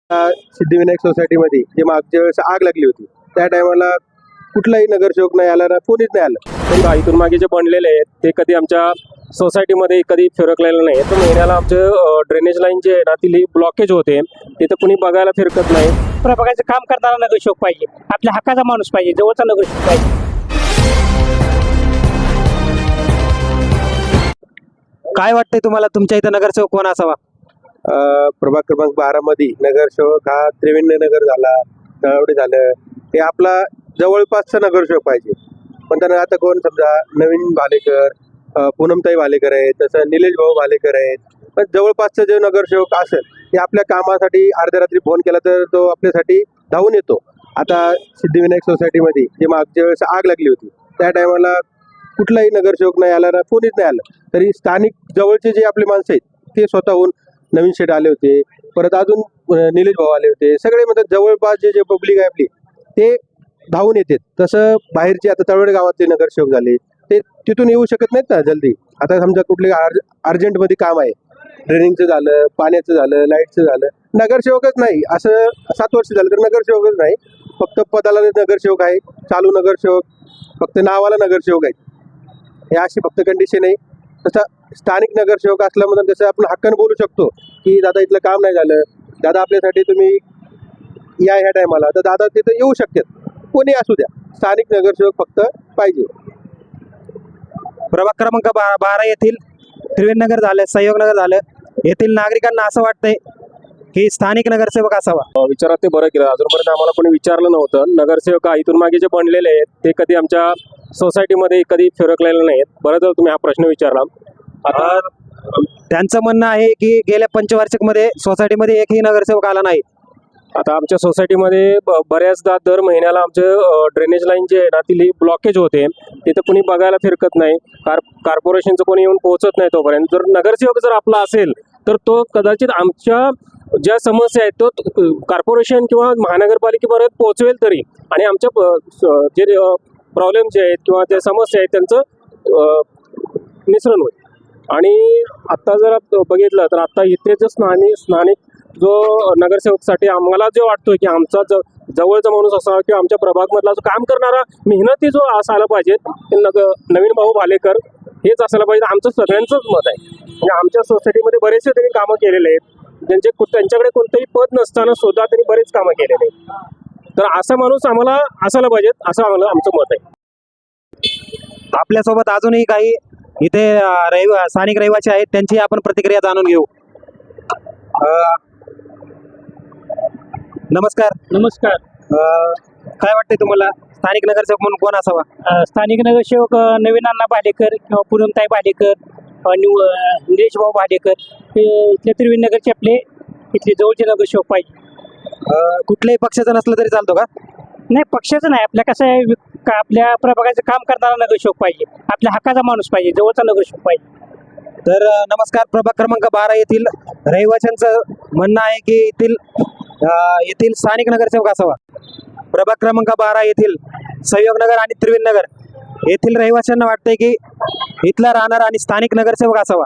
सिद्धिविनायक सोसायटीमध्ये जे मागच्या वेळेस आग लागली होती त्या टायमाला कुठलाही नगरसेवक नाही आला ना, कोणीच नाही आलं. पण इथून मागे जे बनलेले आहेत ते कधी आमच्या सोसायटीमध्ये कधी फिरकलेलं नाही. तर महिन्याला आमचं ड्रेनेज लाईन जे आहे ना ती ब्लॉकेज होते, तिथं कुणी बघायला फिरकत नाही. प्रभागाचं काम करणारा नगरसेवक पाहिजे, आपल्या हक्काचा माणूस पाहिजे, जवळचा नगरसेवक पाहिजे. काय वाटतंय तुम्हाला, तुमच्या इथं नगरसेवक कोण असावा? प्रभाग क्रमांक 12 मध्ये नगरसेवक हा त्रिवेणी नगर झाला, तळवडे झालं, हे आपला जवळपासचा नगरसेवक पाहिजे. पण त्यांना आता कोण समजा नवीन भालेकर, पूनमताई भालेकर आहेत, तसं निलेश भाऊ भालेकर आहेत, पण जवळपासचा जो नगरसेवक असेल ते आपल्या कामासाठी अर्ध्या रात्री फोन केला तर तो आपल्यासाठी धावून येतो. आता सिद्धिविनायक सोसायटीमध्ये जे मागच्या वेळेस आग लागली होती त्या टायमाला कुठलाही नगरसेवक नाही आला ना, कोणीच नाही आलं. तरी स्थानिक जवळचे जे आपले माणसं आहेत ते स्वतःहून नवीन शेठ आले होते, परत अजून निलेश भाऊ आले होते. सगळे म्हणजे जवळपास जे पब्लिक आहे आपली ते धावून येतात. तसं बाहेरचे आता तळवडे गावातले नगरसेवक झाले ते तिथून येऊ शकत नाहीत ना जल्दी. आता समजा कुठले अर्जंटमध्ये काम आहे, ड्रेनिंगचं झालं, पाण्याचं झालं, लाईटचं झालं, नगरसेवकच नाही. असं 7 वर्ष झालं तर नगरसेवकच नाही. फक्त पदाला नगरसेवक आहे, चालू नगरसेवक फक्त नावाला नगरसेवक आहेत, हे अशी फक्त कंडिशन आहे. तसं स्थानिक नगरसेवक असल्यामुळे कसं आपण हक्कानं बोलू शकतो की दादा इथलं काम नाही झालं, दादा आपल्यासाठी तुम्ही या ह्या टायमाला, तर दादा तिथं येऊ शकतात, कोणी असू द्या. स्थानिक नगरसेवक फक्त पाहिजे. प्रभाग क्रमांक 12 येथील त्रिवेणी नगर झालं, सहयोग नगर झालं, येथील नागरिकांना असं वाटतंय की स्थानिक नगरसेवक असावा. विचारात ते बरं केलं. अजूनपर्यंत आम्हाला कोणी विचारलं नव्हतं. नगरसेवक इथून मागे जे बनलेले आहेत ते कधी आमच्या सोसायटीमध्ये कधी फिरकलेलं नाहीत. बरं झालं तुम्ही हा प्रश्न विचारला. आता त्यांचं म्हणणं आहे की गेल्या पंचवार्षिकमध्ये सोसायटीमध्ये एकही नगरसेवक आला नाही. आता आमच्या सोसायटीमध्ये बऱ्याचदा दर महिन्याला आमचं ड्रेनेज लाईन जे आहे ना ती ब्लॉकेज होते, तिथं कुणी बघायला फिरकत नाही. कॉर्पोरेशनचं कोणी येऊन पोहोचत नाही. तोपर्यंत जर नगरसेवक जर आपला असेल तर तो कदाचित आमच्या ज्या समस्या आहेत तो कॉर्पोरेशन किंवा महानगरपालिकेपर्यंत पोहोचवेल तरी, आणि आमच्या जे प्रॉब्लेम जे आहेत किंवा ज्या समस्या आहेत त्यांचं मिश्रण होईल. आणि आत्ता जर बघितलं तर आता इथे जो स्थानिक जो नगरसेवकसाठी आम्हाला जो वाटतोय की आमचा जवळचा माणूस असावा किंवा आमच्या प्रभागमधला जो काम करणारा मेहनती जो असायला पाहिजे ते नवीन भाऊ भालेकर हेच असायला पाहिजे. आमचं सगळ्यांचंच मत आहे. म्हणजे आमच्या सोसायटीमध्ये बरेचसे त्यांनी कामं केलेले आहेत, त्यांच्याकडे कोणतंही पद नसताना सुद्धा त्यांनी बरेच कामं केलेले आहेत. तर असा माणूस आम्हाला असायला पाहिजे असं आमचं मत आहे. आपल्यासोबत अजूनही काही इथे स्थानिक रहिवासी आहेत, त्यांची आपण प्रतिक्रिया जाणून घेऊ. नमस्कार. नमस्कार. काय वाटतंय तुम्हाला, स्थानिक नगरसेवक म्हणून कोण असावा? स्थानिक नगरसेवक नवीन अण्णा भालेकर किंवा पूनमताई भालेकर, निलेश भाऊ भालेकर हे इथले त्रिवेणी नगरचे आपले इथले जवळचे नगरसेवक पाहिजे. कुठल्याही पक्षाचं नसलं तरी चालतो का? नाही, पक्षाचं नाही. आपल्या कसं आहे, आपल्या प्रभागाचं काम करणारा नगरसेवक पाहिजे, आपल्या हक्काचा माणूस पाहिजे, जवळचा नगरसेवक पाहिजे. तर नमस्कार. प्रभाग क्रमांक 12 येथील रहिवाशांचं म्हणणं आहे की येथील स्थानिक नगरसेवक असावा. प्रभाग क्रमांक 12 येथील सहयोग नगर आणि त्रिवेणी नगर येथील रहिवाशांना वाटतंय की इथला राहणारा आणि स्थानिक नगरसेवक असावा.